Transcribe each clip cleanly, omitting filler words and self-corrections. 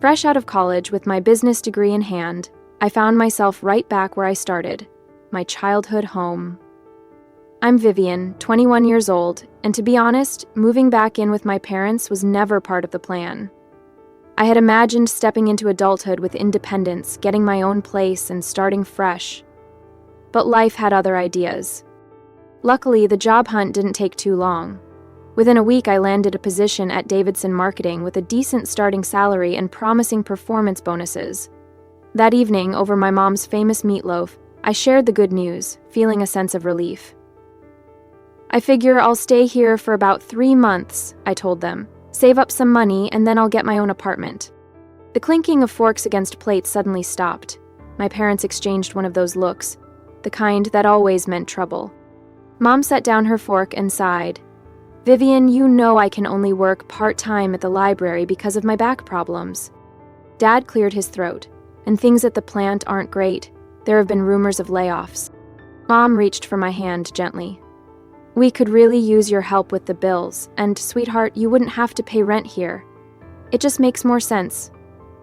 Fresh out of college with my business degree in hand, I found myself right back where I started, my childhood home. I'm Vivian, 21 years old, and to be honest, moving back in with my parents was never part of the plan. I had imagined stepping into adulthood with independence, getting my own place, and starting fresh. But life had other ideas. Luckily, the job hunt didn't take too long. Within a week, I landed a position at Davidson Marketing with a decent starting salary and promising performance bonuses. That evening, over my mom's famous meatloaf, I shared the good news, feeling a sense of relief. "I figure I'll stay here for about 3 months," I told them. "Save up some money, and then I'll get my own apartment." The clinking of forks against plates suddenly stopped. My parents exchanged one of those looks, the kind that always meant trouble. Mom set down her fork and sighed. "Vivian, you know I can only work part-time at the library because of my back problems." Dad cleared his throat. "And things at the plant aren't great. There have been rumors of layoffs." Mom reached for my hand gently. "We could really use your help with the bills, and, sweetheart, you wouldn't have to pay rent here. It just makes more sense,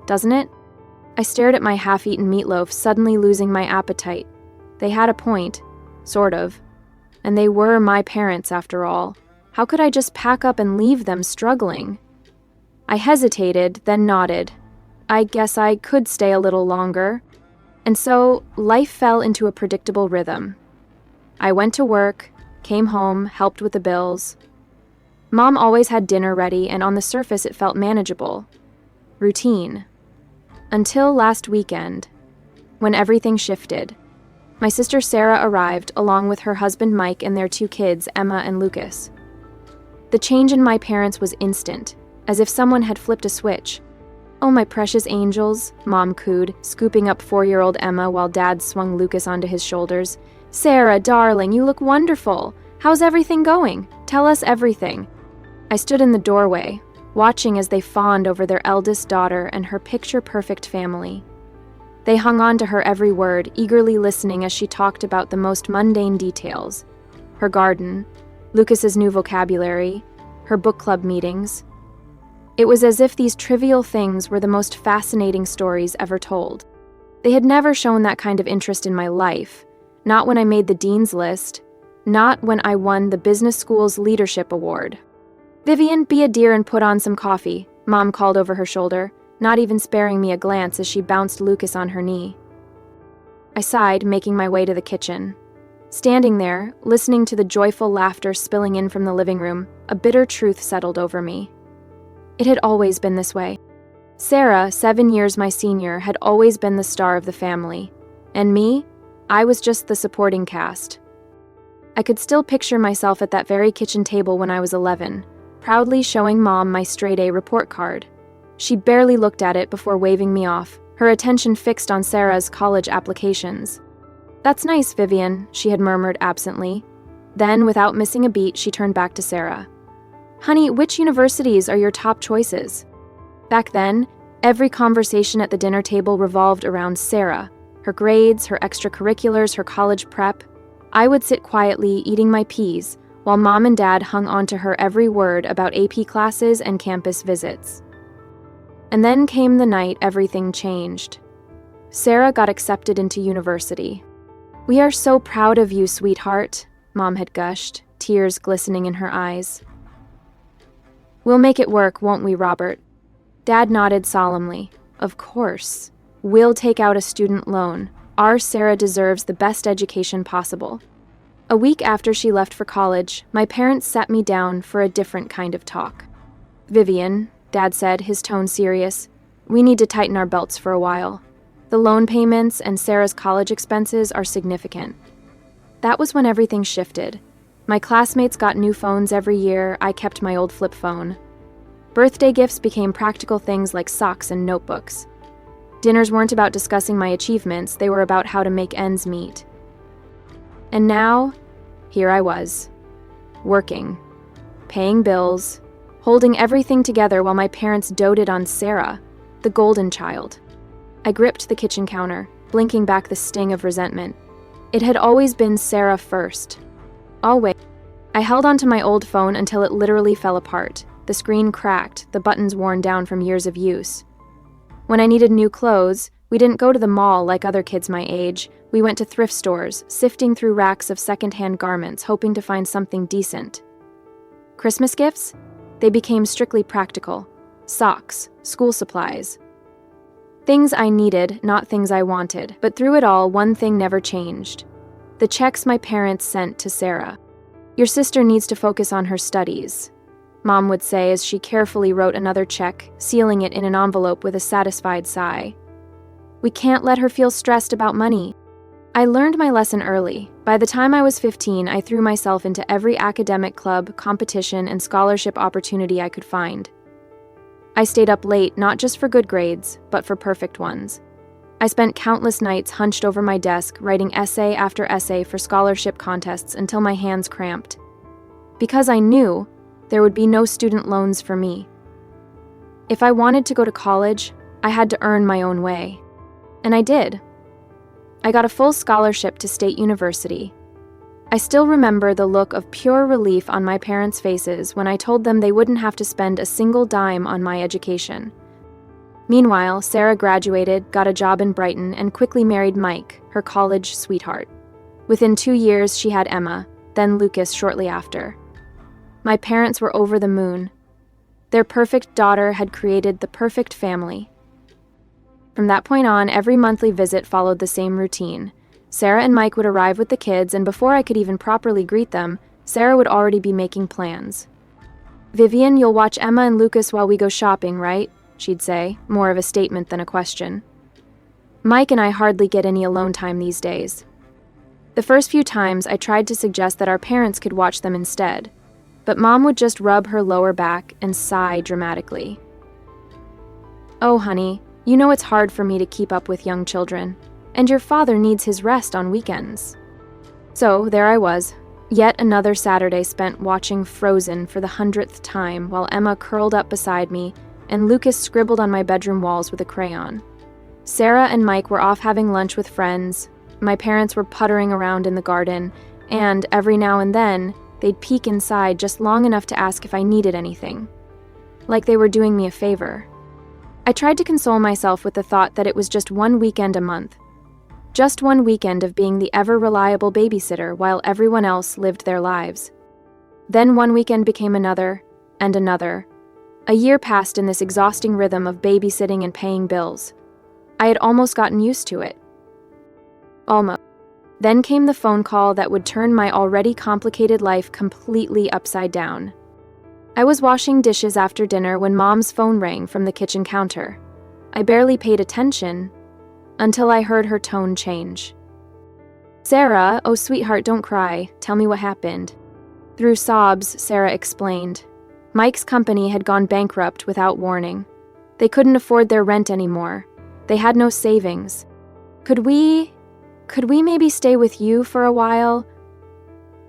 doesn't it?" I stared at my half-eaten meatloaf, suddenly losing my appetite. They had a point, sort of. And they were my parents, after all. How could I just pack up and leave them struggling? I hesitated, then nodded. I guess I could stay a little longer. And so, life fell into a predictable rhythm. I went to work, came home, helped with the bills. Mom always had dinner ready, and on the surface it felt manageable. Routine. Until last weekend, when everything shifted. My sister Sarah arrived, along with her husband Mike and their 2 kids, Emma and Lucas. The change in my parents was instant, as if someone had flipped a switch. "Oh, my precious angels," Mom cooed, scooping up 4-year-old Emma while Dad swung Lucas onto his shoulders. "Sarah, darling, you look wonderful. How's everything going? Tell us everything." I stood in the doorway, watching as they fawned over their eldest daughter and her picture-perfect family. They hung on to her every word, eagerly listening as she talked about the most mundane details. Her garden, Lucas's new vocabulary, her book club meetings. It was as if these trivial things were the most fascinating stories ever told. They had never shown that kind of interest in my life, not when I made the dean's list, not when I won the business school's leadership award. "Vivian, be a dear and put on some coffee," Mom called over her shoulder, not even sparing me a glance as she bounced Lucas on her knee. I sighed, making my way to the kitchen. Standing there, listening to the joyful laughter spilling in from the living room, a bitter truth settled over me. It had always been this way. Sarah, 7 years my senior, had always been the star of the family. And me? I was just the supporting cast. I could still picture myself at that very kitchen table when I was 11, proudly showing Mom my straight-A report card. She barely looked at it before waving me off, her attention fixed on Sarah's college applications. "That's nice, Vivian," she had murmured absently. Then, without missing a beat, she turned back to Sarah. "Honey, which universities are your top choices?" Back then, every conversation at the dinner table revolved around Sarah, her grades, her extracurriculars, her college prep. I would sit quietly, eating my peas, while Mom and Dad hung on to her every word about AP classes and campus visits. And then came the night everything changed. Sarah got accepted into university. "We are so proud of you, sweetheart," Mom had gushed, tears glistening in her eyes. "We'll make it work, won't we, Robert?" Dad nodded solemnly. "Of course. We'll take out a student loan. Our Sarah deserves the best education possible." A week after she left for college, my parents sat me down for a different kind of talk. "Vivian," Dad said, his tone serious, "we need to tighten our belts for a while. The loan payments and Sarah's college expenses are significant." That was when everything shifted. My classmates got new phones every year. I kept my old flip phone. Birthday gifts became practical things like socks and notebooks. Dinners weren't about discussing my achievements, they were about how to make ends meet. And now, here I was, working, paying bills, holding everything together while my parents doted on Sarah, the golden child. I gripped the kitchen counter, blinking back the sting of resentment. It had always been Sarah first. Always. I held onto my old phone until it literally fell apart. The screen cracked, the buttons worn down from years of use. When I needed new clothes, we didn't go to the mall like other kids my age. We went to thrift stores, sifting through racks of secondhand garments, hoping to find something decent. Christmas gifts? They became strictly practical. Socks, school supplies. Things I needed, not things I wanted. But through it all, one thing never changed. The checks my parents sent to Sarah. "Your sister needs to focus on her studies," Mom would say as she carefully wrote another check, sealing it in an envelope with a satisfied sigh. "We can't let her feel stressed about money." I learned my lesson early. By the time I was 15, I threw myself into every academic club, competition, and scholarship opportunity I could find. I stayed up late not just for good grades, but for perfect ones. I spent countless nights hunched over my desk, writing essay after essay for scholarship contests until my hands cramped. Because I knew there would be no student loans for me. If I wanted to go to college, I had to earn my own way. And I did. I got a full scholarship to State University. I still remember the look of pure relief on my parents' faces when I told them they wouldn't have to spend a single dime on my education. Meanwhile, Sarah graduated, got a job in Brighton, and quickly married Mike, her college sweetheart. Within 2 years, she had Emma, then Lucas shortly after. My parents were over the moon. Their perfect daughter had created the perfect family. From that point on, every monthly visit followed the same routine. Sarah and Mike would arrive with the kids, and before I could even properly greet them, Sarah would already be making plans. "Vivian, you'll watch Emma and Lucas while we go shopping, right?" she'd say, more of a statement than a question. Mike and I hardly get any alone time these days. The first few times, I tried to suggest that our parents could watch them instead, but Mom would just rub her lower back and sigh dramatically. "Oh, honey, you know it's hard for me to keep up with young children, and your father needs his rest on weekends." So there I was, yet another Saturday spent watching Frozen for the 100th time while Emma curled up beside me and Lucas scribbled on my bedroom walls with a crayon. Sarah and Mike were off having lunch with friends, my parents were puttering around in the garden, and every now and then, they'd peek inside just long enough to ask if I needed anything. Like they were doing me a favor. I tried to console myself with the thought that it was just one weekend a month. Just one weekend of being the ever-reliable babysitter while everyone else lived their lives. Then one weekend became another, and another. A year passed in this exhausting rhythm of babysitting and paying bills. I had almost gotten used to it. Almost. Then came the phone call that would turn my already complicated life completely upside down. I was washing dishes after dinner when Mom's phone rang from the kitchen counter. I barely paid attention until I heard her tone change. "Sarah, oh sweetheart, don't cry. Tell me what happened." Through sobs, Sarah explained. Mike's company had gone bankrupt without warning. They couldn't afford their rent anymore. They had no savings. Could we maybe stay with you for a while?"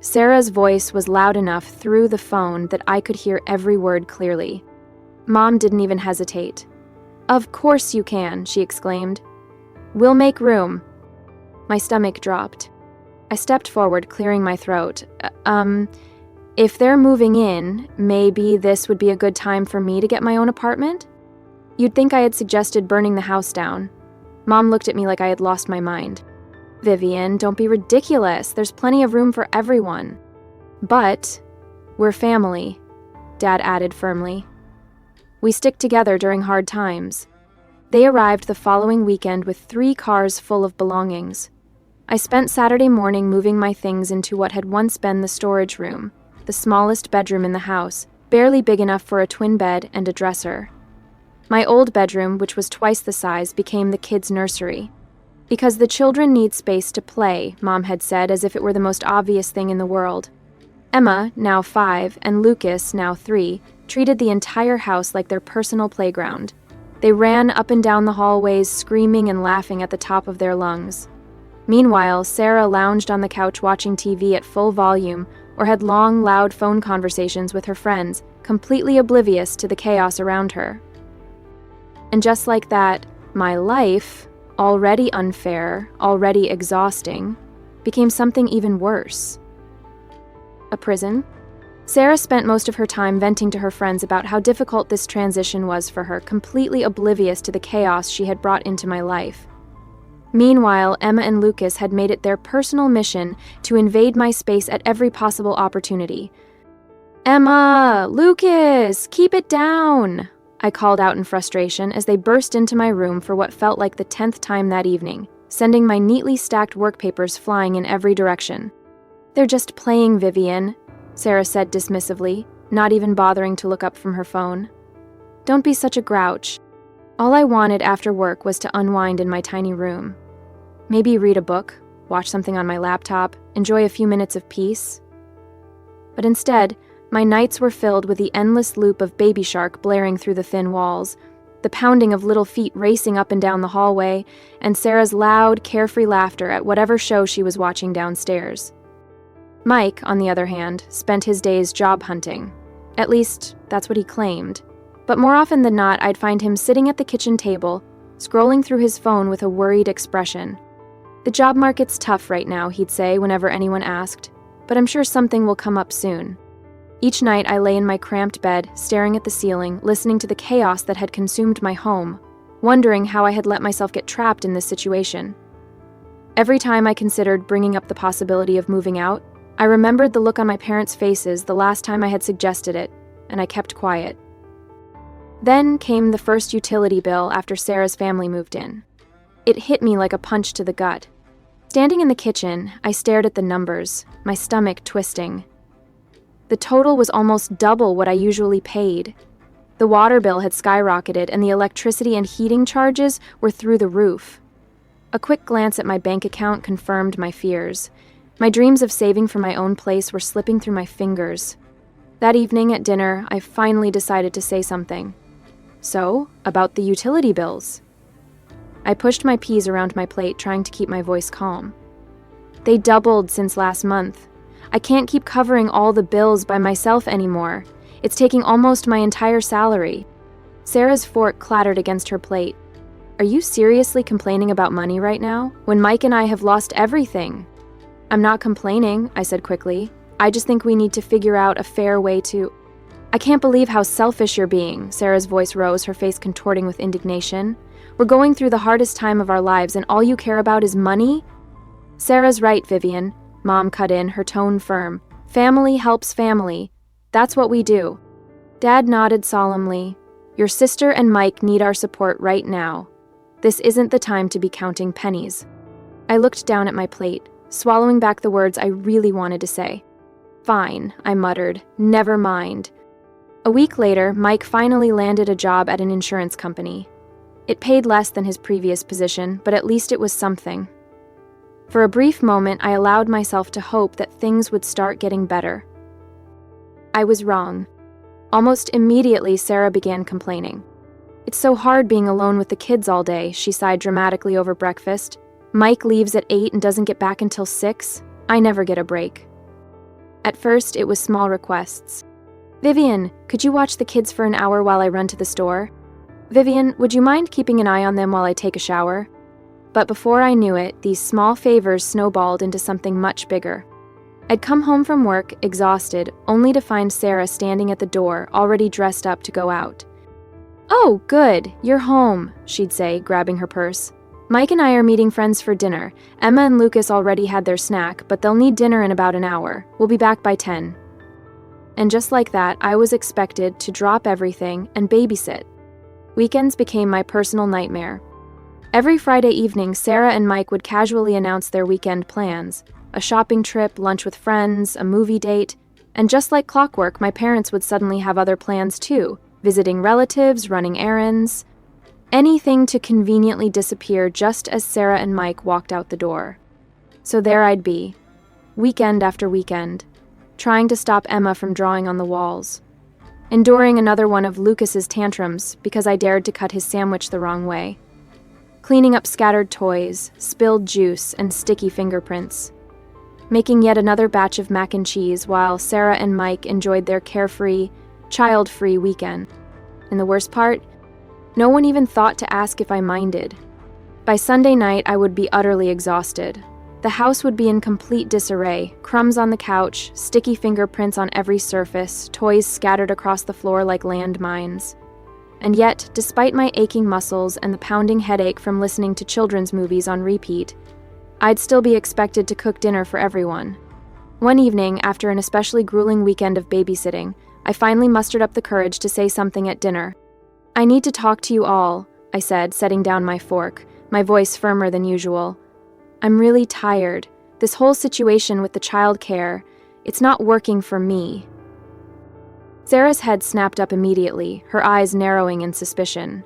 Sarah's voice was loud enough through the phone that I could hear every word clearly. Mom didn't even hesitate. "Of course you can," she exclaimed. "We'll make room." My stomach dropped. I stepped forward, clearing my throat. If they're moving in, maybe this would be a good time for me to get my own apartment?" You'd think I had suggested burning the house down. Mom looked at me like I had lost my mind. "Vivian, don't be ridiculous. There's plenty of room for everyone." "But we're family," Dad added firmly. "We stick together during hard times." They arrived the following weekend with 3 cars full of belongings. I spent Saturday morning moving my things into what had once been the storage room, the smallest bedroom in the house, barely big enough for a twin bed and a dresser. My old bedroom, which was twice the size, became the kids' nursery. "Because the children need space to play," Mom had said as if it were the most obvious thing in the world. Emma, now 5, and Lucas, now 3, treated the entire house like their personal playground. They ran up and down the hallways, screaming and laughing at the top of their lungs. Meanwhile, Sarah lounged on the couch watching TV at full volume or had long, loud phone conversations with her friends, completely oblivious to the chaos around her. And just like that, my life, already unfair, already exhausting, became something even worse. A prison? Sarah spent most of her time venting to her friends about how difficult this transition was for her, completely oblivious to the chaos she had brought into my life. Meanwhile, Emma and Lucas had made it their personal mission to invade my space at every possible opportunity. "Emma! Lucas! Keep it down!" I called out in frustration as they burst into my room for what felt like the 10th time that evening, sending my neatly stacked work papers flying in every direction. "They're just playing, Vivian," Sarah said dismissively, not even bothering to look up from her phone. "Don't be such a grouch." All I wanted after work was to unwind in my tiny room. Maybe read a book, watch something on my laptop, enjoy a few minutes of peace. But instead, my nights were filled with the endless loop of Baby Shark blaring through the thin walls, the pounding of little feet racing up and down the hallway, and Sarah's loud, carefree laughter at whatever show she was watching downstairs. Mike, on the other hand, spent his days job hunting. At least, that's what he claimed. But more often than not, I'd find him sitting at the kitchen table, scrolling through his phone with a worried expression. "The job market's tough right now," he'd say whenever anyone asked, "but I'm sure something will come up soon." Each night I lay in my cramped bed, staring at the ceiling, listening to the chaos that had consumed my home, wondering how I had let myself get trapped in this situation. Every time I considered bringing up the possibility of moving out, I remembered the look on my parents' faces the last time I had suggested it, and I kept quiet. Then came the first utility bill after Sarah's family moved in. It hit me like a punch to the gut. Standing in the kitchen, I stared at the numbers, my stomach twisting. The total was almost double what I usually paid. The water bill had skyrocketed, and the electricity and heating charges were through the roof. A quick glance at my bank account confirmed my fears. My dreams of saving for my own place were slipping through my fingers. That evening at dinner, I finally decided to say something. "So, about the utility bills." I pushed my peas around my plate, trying to keep my voice calm. "They doubled since last month. I can't keep covering all the bills by myself anymore. It's taking almost my entire salary." Sarah's fork clattered against her plate. "Are you seriously complaining about money right now, when Mike and I have lost everything?" "I'm not complaining," I said quickly. "I just think we need to figure out a fair way to—" "I can't believe how selfish you're being," Sarah's voice rose, her face contorting with indignation. "We're going through the hardest time of our lives, and all you care about is money?" "Sarah's right, Vivian," Mom cut in, her tone firm. "Family helps family. That's what we do." Dad nodded solemnly. "Your sister and Mike need our support right now. This isn't the time to be counting pennies." I looked down at my plate, swallowing back the words I really wanted to say. "Fine," I muttered. "Never mind." A week later, Mike finally landed a job at an insurance company. It paid less than his previous position, but at least it was something. For a brief moment, I allowed myself to hope that things would start getting better. I was wrong. Almost immediately, Sarah began complaining. "It's so hard being alone with the kids all day," she sighed dramatically over breakfast. "Mike leaves at 8 and doesn't get back until 6. I never get a break." At first, it was small requests. "Vivian, could you watch the kids for an hour while I run to the store?" "Vivian, would you mind keeping an eye on them while I take a shower?" But before I knew it, these small favors snowballed into something much bigger. I'd come home from work, exhausted, only to find Sarah standing at the door, already dressed up to go out. "Oh, good, you're home," she'd say, grabbing her purse. "Mike and I are meeting friends for dinner. Emma and Lucas already had their snack, but they'll need dinner in about an hour. We'll be back by 10. And just like that, I was expected to drop everything and babysit. Weekends became my personal nightmare. Every Friday evening, Sarah and Mike would casually announce their weekend plans: a shopping trip, lunch with friends, a movie date, and just like clockwork, my parents would suddenly have other plans too, visiting relatives, running errands. Anything to conveniently disappear just as Sarah and Mike walked out the door. So there I'd be, weekend after weekend, trying to stop Emma from drawing on the walls, enduring another one of Lucas's tantrums because I dared to cut his sandwich the wrong way, cleaning up scattered toys, spilled juice, and sticky fingerprints, making yet another batch of mac and cheese while Sarah and Mike enjoyed their carefree, child-free weekend. And the worst part? No one even thought to ask if I minded. By Sunday night, I would be utterly exhausted. The house would be in complete disarray, crumbs on the couch, sticky fingerprints on every surface, toys scattered across the floor like landmines. And yet, despite my aching muscles and the pounding headache from listening to children's movies on repeat, I'd still be expected to cook dinner for everyone. One evening, after an especially grueling weekend of babysitting, I finally mustered up the courage to say something at dinner. "I need to talk to you all," I said, setting down my fork, my voice firmer than usual. "I'm really tired. This whole situation with the child care, it's not working for me." Sarah's head snapped up immediately, her eyes narrowing in suspicion.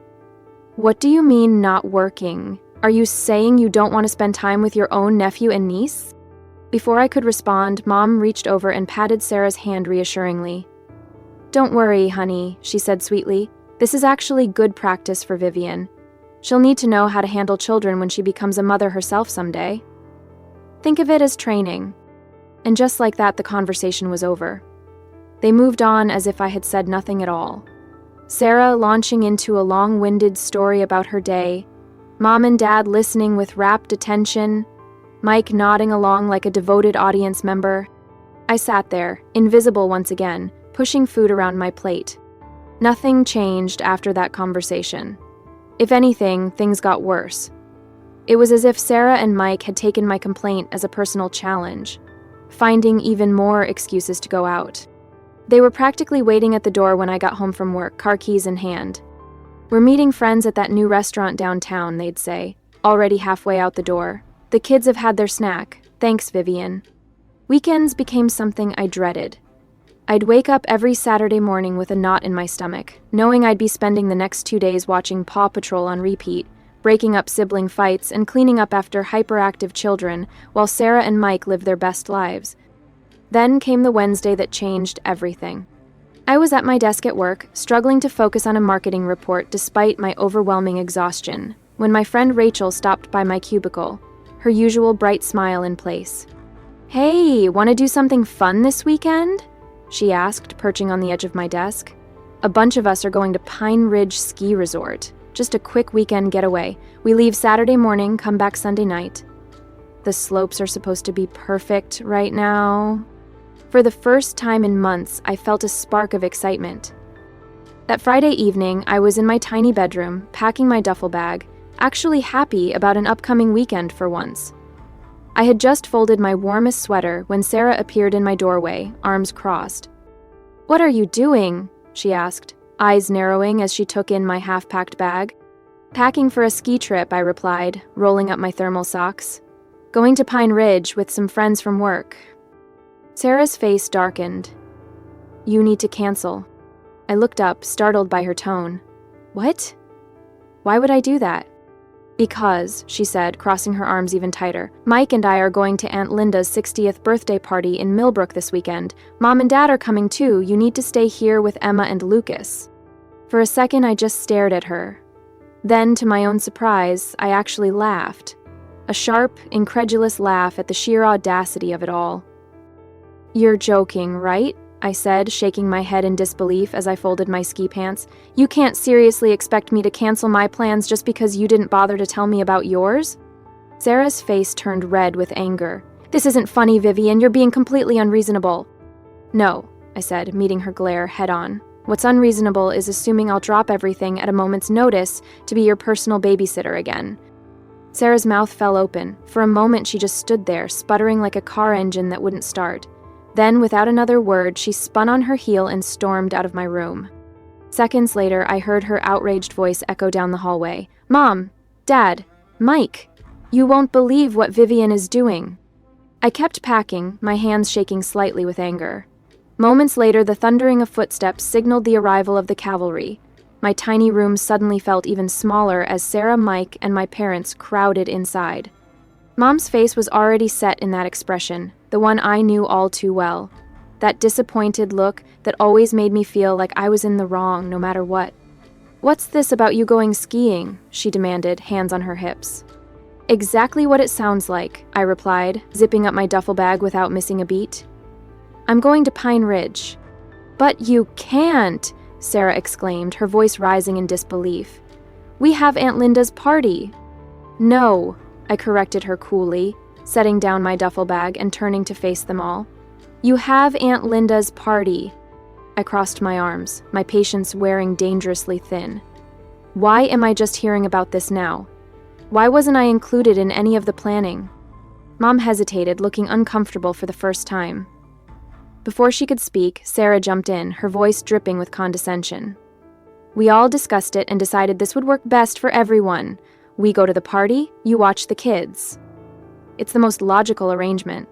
"What do you mean not working? Are you saying you don't want to spend time with your own nephew and niece?" Before I could respond, Mom reached over and patted Sarah's hand reassuringly. "Don't worry, honey," she said sweetly. "This is actually good practice for Vivian. She'll need to know how to handle children when she becomes a mother herself someday. Think of it as training." And just like that, the conversation was over. They moved on as if I had said nothing at all. Sarah launching into a long-winded story about her day, Mom and Dad listening with rapt attention, Mike nodding along like a devoted audience member. I sat there, invisible once again, pushing food around my plate. Nothing changed after that conversation. If anything, things got worse. It was as if Sarah and Mike had taken my complaint as a personal challenge, finding even more excuses to go out. They were practically waiting at the door when I got home from work, car keys in hand. "We're meeting friends at that new restaurant downtown," they'd say, already halfway out the door. "The kids have had their snack. Thanks, Vivian." Weekends became something I dreaded. I'd wake up every Saturday morning with a knot in my stomach, knowing I'd be spending the next 2 days watching Paw Patrol on repeat, breaking up sibling fights and cleaning up after hyperactive children while Sarah and Mike lived their best lives. Then came the Wednesday that changed everything. I was at my desk at work, struggling to focus on a marketing report despite my overwhelming exhaustion, when my friend Rachel stopped by my cubicle, her usual bright smile in place. "Hey, want to do something fun this weekend?" she asked, perching on the edge of my desk. "A bunch of us are going to Pine Ridge Ski Resort. Just a quick weekend getaway. We leave Saturday morning, come back Sunday night." The slopes are supposed to be perfect right now. For the first time in months, I felt a spark of excitement. That Friday evening, I was in my tiny bedroom, packing my duffel bag, actually happy about an upcoming weekend for once. I had just folded my warmest sweater when Sarah appeared in my doorway, arms crossed. "What are you doing?" she asked, eyes narrowing as she took in my half-packed bag. "Packing for a ski trip," I replied, rolling up my thermal socks. "Going to Pine Ridge with some friends from work." Sarah's face darkened. "You need to cancel." I looked up, startled by her tone. "What? Why would I do that?" "Because," she said, crossing her arms even tighter, "Mike and I are going to Aunt Linda's 60th birthday party in Millbrook this weekend. Mom and Dad are coming too. You need to stay here with Emma and Lucas." For a second, I just stared at her. Then, to my own surprise, I actually laughed. A sharp, incredulous laugh at the sheer audacity of it all. "You're joking, right?" I said, shaking my head in disbelief as I folded my ski pants. "You can't seriously expect me to cancel my plans just because you didn't bother to tell me about yours?" Sarah's face turned red with anger. "This isn't funny, Vivian. You're being completely unreasonable." "No," I said, meeting her glare head-on. "What's unreasonable is assuming I'll drop everything at a moment's notice to be your personal babysitter again." Sarah's mouth fell open. For a moment, she just stood there, sputtering like a car engine that wouldn't start. Then, without another word, she spun on her heel and stormed out of my room. Seconds later, I heard her outraged voice echo down the hallway. "Mom! Dad! Mike! You won't believe what Vivian is doing." I kept packing, my hands shaking slightly with anger. Moments later, the thundering of footsteps signaled the arrival of the cavalry. My tiny room suddenly felt even smaller as Sarah, Mike, and my parents crowded inside. Mom's face was already set in that expression, the one I knew all too well. That disappointed look that always made me feel like I was in the wrong no matter what. "What's this about you going skiing?" she demanded, hands on her hips. "Exactly what it sounds like," I replied, zipping up my duffel bag without missing a beat. "I'm going to Pine Ridge." "But you can't!" Sarah exclaimed, her voice rising in disbelief. "We have Aunt Linda's party." "No," I corrected her coolly. setting down my duffel bag and turning to face them all. "You have Aunt Linda's party." I crossed my arms, my patience wearing dangerously thin. Why am I just hearing about this now? Why wasn't I included in any of the planning? Mom hesitated, looking uncomfortable for the first time. Before she could speak, Sarah jumped in, her voice dripping with condescension. "We all discussed it and decided this would work best for everyone. We go to the party, you watch the kids. It's the most logical arrangement."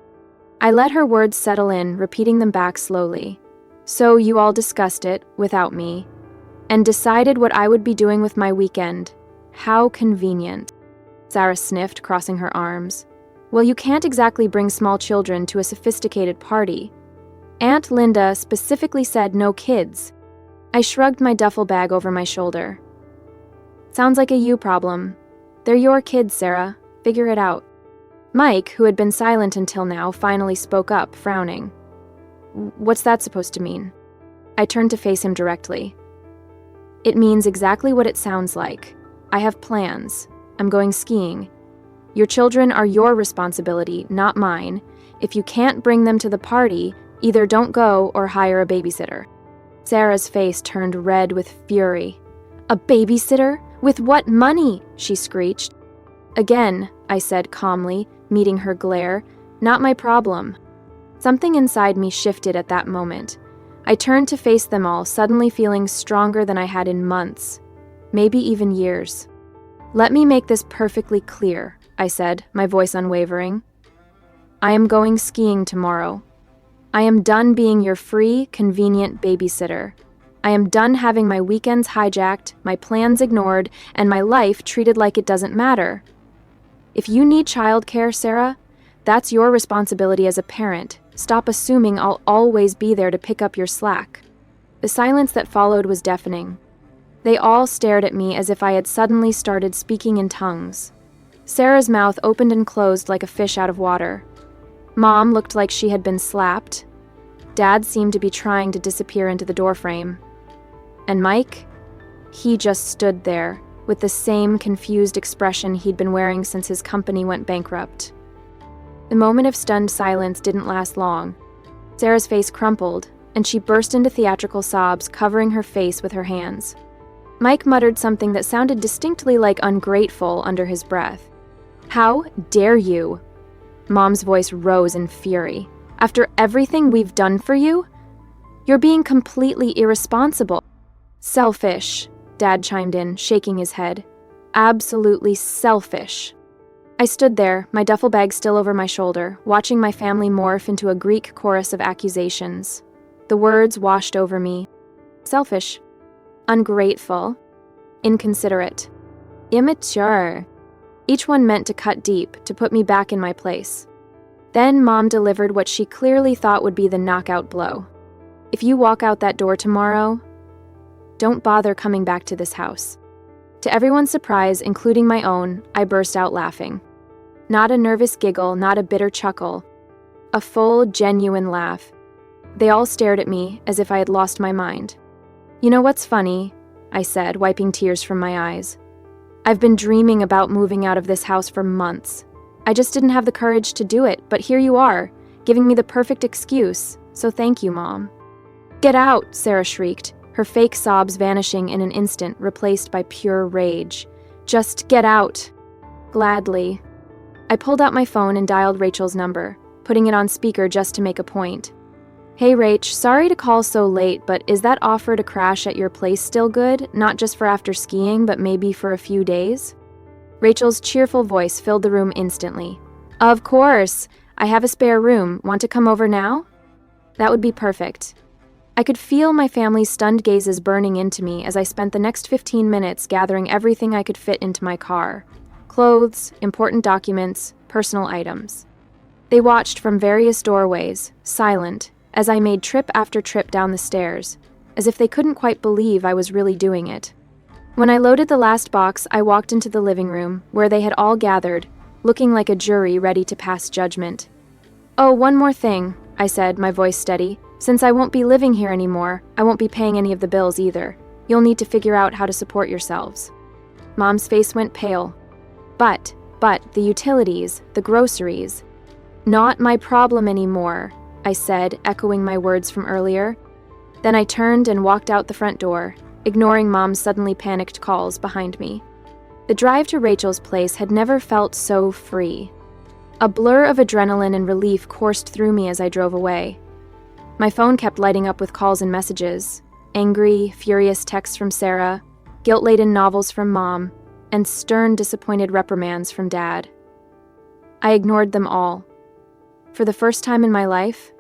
I let her words settle in, repeating them back slowly. "So you all discussed it, without me, and decided what I would be doing with my weekend. How convenient." Sarah sniffed, crossing her arms. "Well, you can't exactly bring small children to a sophisticated party. Aunt Linda specifically said no kids." I shrugged my duffel bag over my shoulder. "Sounds like a you problem. They're your kids, Sarah. Figure it out." Mike, who had been silent until now, finally spoke up, frowning. "What's that supposed to mean?" I turned to face him directly. "It means exactly what it sounds like. I have plans. I'm going skiing. Your children are your responsibility, not mine. If you can't bring them to the party, either don't go or hire a babysitter." Sarah's face turned red with fury. "A babysitter? With what money?" she screeched. "Again," I said calmly, meeting her glare, "not my problem." Something inside me shifted at that moment. I turned to face them all, suddenly feeling stronger than I had in months, maybe even years. "Let me make this perfectly clear," I said, my voice unwavering. "I am going skiing tomorrow. I am done being your free, convenient babysitter. I am done having my weekends hijacked, my plans ignored, and my life treated like it doesn't matter. If you need childcare, Sarah, that's your responsibility as a parent. Stop assuming I'll always be there to pick up your slack." The silence that followed was deafening. They all stared at me as if I had suddenly started speaking in tongues. Sarah's mouth opened and closed like a fish out of water. Mom looked like she had been slapped. Dad seemed to be trying to disappear into the doorframe. And Mike? He just stood there, with the same confused expression he'd been wearing since his company went bankrupt. The moment of stunned silence didn't last long. Sarah's face crumpled, and she burst into theatrical sobs, covering her face with her hands. Mike muttered something that sounded distinctly like ungrateful under his breath. "How dare you?" Mom's voice rose in fury. "After everything we've done for you? You're being completely irresponsible." "Selfish," Dad chimed in, shaking his head. "Absolutely selfish." I stood there, my duffel bag still over my shoulder, watching my family morph into a Greek chorus of accusations. The words washed over me. Selfish. Ungrateful. Inconsiderate. Immature. Each one meant to cut deep, to put me back in my place. Then Mom delivered what she clearly thought would be the knockout blow. "If you walk out that door tomorrow, don't bother coming back to this house." To everyone's surprise, including my own, I burst out laughing. Not a nervous giggle, not a bitter chuckle. A full, genuine laugh. They all stared at me as if I had lost my mind. "You know what's funny?" I said, wiping tears from my eyes. "I've been dreaming about moving out of this house for months. I just didn't have the courage to do it, but here you are, giving me the perfect excuse, so thank you, Mom." "Get out!" Sarah shrieked, her fake sobs vanishing in an instant, replaced by pure rage. "Just get out." "Gladly." I pulled out my phone and dialed Rachel's number, putting it on speaker just to make a point. "Hey Rach, sorry to call so late, but is that offer to crash at your place still good? Not just for after skiing, but maybe for a few days?" Rachel's cheerful voice filled the room instantly. "Of course! I have a spare room. Want to come over now?" "That would be perfect." I could feel my family's stunned gazes burning into me as I spent the next 15 minutes gathering everything I could fit into my car. Clothes, important documents, personal items. They watched from various doorways, silent, as I made trip after trip down the stairs, as if they couldn't quite believe I was really doing it. When I loaded the last box, I walked into the living room, where they had all gathered, looking like a jury ready to pass judgment. "Oh, one more thing," I said, my voice steady. "Since I won't be living here anymore, I won't be paying any of the bills either. You'll need to figure out how to support yourselves." Mom's face went pale. "But," But the utilities, the groceries, not my problem anymore, I said, echoing my words from earlier. Then I turned and walked out the front door, ignoring Mom's suddenly panicked calls behind me. The drive to Rachel's place had never felt so free. A blur of adrenaline and relief coursed through me as I drove away. My phone kept lighting up with calls and messages, angry, furious texts from Sarah, guilt-laden novels from Mom, and stern, disappointed reprimands from Dad. I ignored them all. For the first time in my life,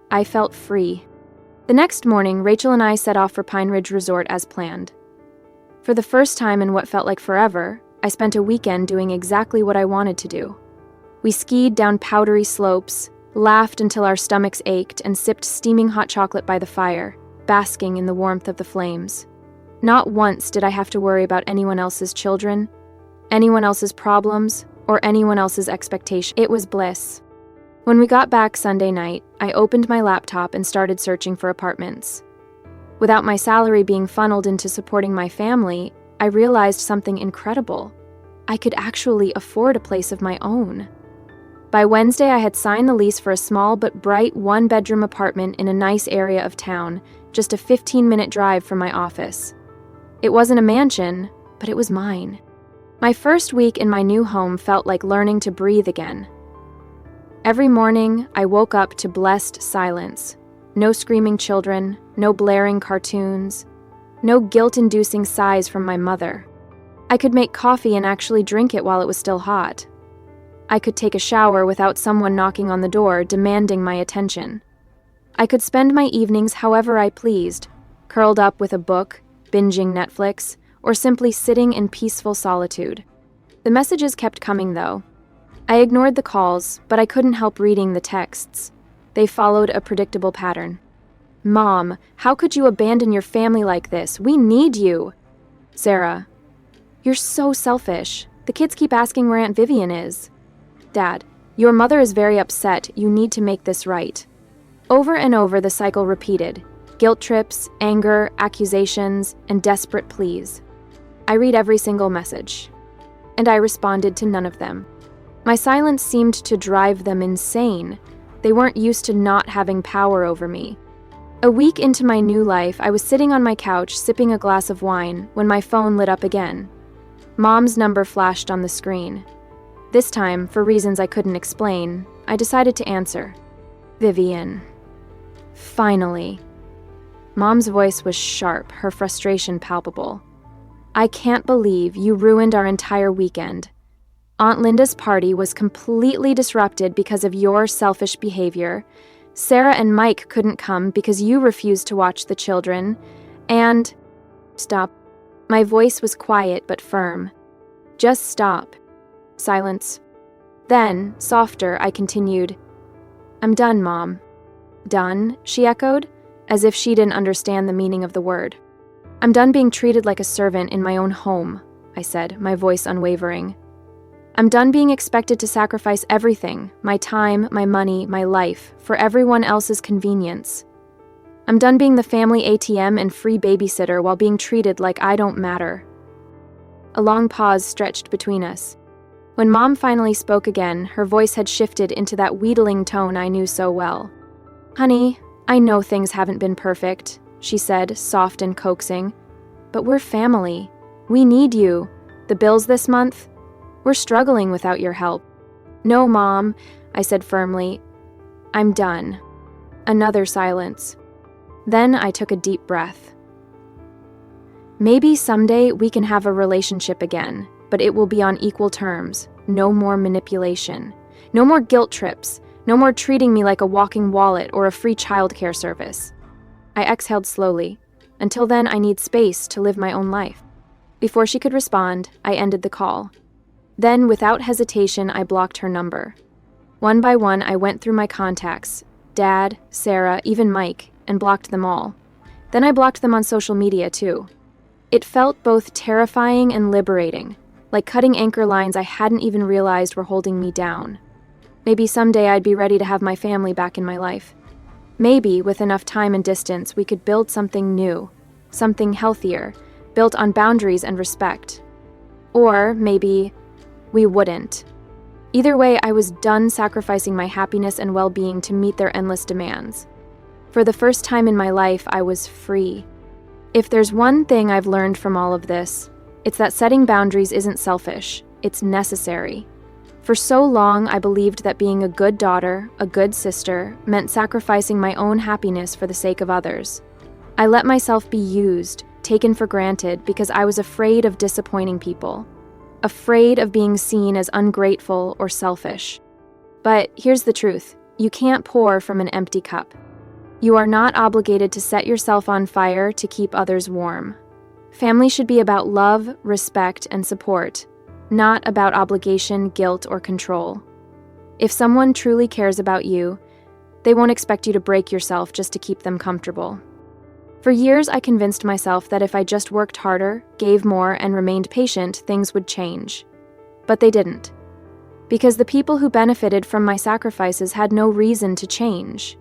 I felt free. The next morning, Rachel and I set off for Pine Ridge Resort as planned. For the first time in what felt like forever, I spent a weekend doing exactly what I wanted to do. We skied down powdery slopes, laughed until our stomachs ached, and sipped steaming hot chocolate by the fire, basking in the warmth of the flames. Not once did I have to worry about anyone else's children, anyone else's problems, or anyone else's expectation. It was bliss. When we got back Sunday night, I opened my laptop and started searching for apartments. Without my salary being funneled into supporting my family, I realized something incredible. I could actually afford a place of my own. By Wednesday, I had signed the lease for a small but bright one-bedroom apartment in a nice area of town, just a 15-minute drive from my office. It wasn't a mansion, but it was mine. My first week in my new home felt like learning to breathe again. Every morning, I woke up to blessed silence. No screaming children, no blaring cartoons, no guilt-inducing sighs from my mother. I could make coffee and actually drink it while it was still hot. I could take a shower without someone knocking on the door demanding my attention. I could spend my evenings however I pleased, curled up with a book, binging Netflix, or simply sitting in peaceful solitude. The messages kept coming, though. I ignored the calls, but I couldn't help reading the texts. They followed a predictable pattern. Mom, how could you abandon your family like this? We need you. Sarah, you're so selfish. The kids keep asking where Aunt Vivian is. Dad, your mother is very upset. You need to make this right. Over and over, the cycle repeated. Guilt trips, anger, accusations, and desperate pleas. I read every single message, and I responded to none of them. My silence seemed to drive them insane. They weren't used to not having power over me. A week into my new life, I was sitting on my couch sipping a glass of wine when my phone lit up again. Mom's number flashed on the screen. This time, for reasons I couldn't explain, I decided to answer. Vivian. Finally. Mom's voice was sharp, her frustration palpable. I can't believe you ruined our entire weekend. Aunt Linda's party was completely disrupted because of your selfish behavior. Sarah and Mike couldn't come because you refused to watch the children. And... Stop. My voice was quiet but firm. Just stop. Silence. Then, softer, I continued. I'm done, Mom. Done? She echoed, as if she didn't understand the meaning of the word. I'm done being treated like a servant in my own home, I said, my voice unwavering. I'm done being expected to sacrifice everything, my time, my money, my life, for everyone else's convenience. I'm done being the family ATM and free babysitter while being treated like I don't matter. A long pause stretched between us. When Mom finally spoke again, her voice had shifted into that wheedling tone I knew so well. Honey, I know things haven't been perfect, she said, soft and coaxing. But we're family. We need you. The bills this month? We're struggling without your help. No, Mom, I said firmly. I'm done. Another silence. Then I took a deep breath. Maybe someday we can have a relationship again, but it will be on equal terms. No more manipulation. No more guilt trips. No more treating me like a walking wallet or a free childcare service. I exhaled slowly. Until then, I need space to live my own life. Before she could respond, I ended the call. Then, without hesitation, I blocked her number. One by one, I went through my contacts, Dad, Sarah, even Mike, and blocked them all. Then I blocked them on social media, too. It felt both terrifying and liberating, like cutting anchor lines I hadn't even realized were holding me down. Maybe someday I'd be ready to have my family back in my life. Maybe, with enough time and distance, we could build something new, something healthier, built on boundaries and respect. Or maybe we wouldn't. Either way, I was done sacrificing my happiness and well-being to meet their endless demands. For the first time in my life, I was free. If there's one thing I've learned from all of this, it's that setting boundaries isn't selfish, it's necessary. For so long, I believed that being a good daughter, a good sister, meant sacrificing my own happiness for the sake of others. I let myself be used, taken for granted, because I was afraid of disappointing people, afraid of being seen as ungrateful or selfish. But here's the truth: you can't pour from an empty cup. You are not obligated to set yourself on fire to keep others warm. Family should be about love, respect, and support, not about obligation, guilt, or control. If someone truly cares about you, they won't expect you to break yourself just to keep them comfortable. For years, I convinced myself that if I just worked harder, gave more, and remained patient, things would change. But they didn't. Because the people who benefited from my sacrifices had no reason to change.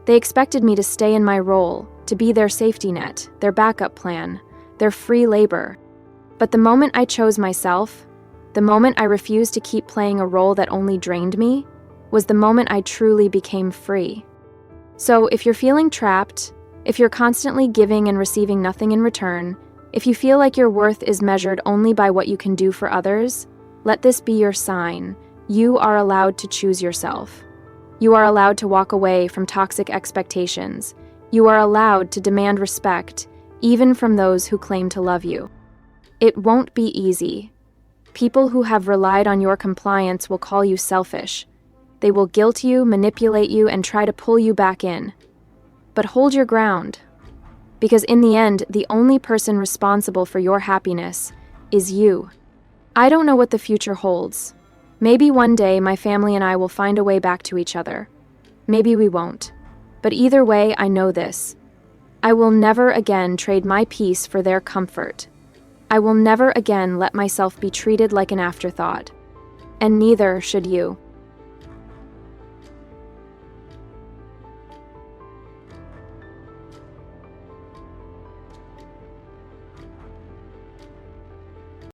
They expected me to stay in my role, to be their safety net, their backup plan, their free labor. But the moment I chose myself, the moment I refused to keep playing a role that only drained me, was the moment I truly became free. So if you're feeling trapped, if you're constantly giving and receiving nothing in return, if you feel like your worth is measured only by what you can do for others, let this be your sign. You are allowed to choose yourself. You are allowed to walk away from toxic expectations. You are allowed to demand respect, even from those who claim to love you. It won't be easy. People who have relied on your compliance will call you selfish. They will guilt you, manipulate you, and try to pull you back in. But hold your ground. Because in the end, the only person responsible for your happiness is you. I don't know what the future holds. Maybe one day my family and I will find a way back to each other. Maybe we won't. But either way, I know this: I will never again trade my peace for their comfort. I will never again let myself be treated like an afterthought. And neither should you.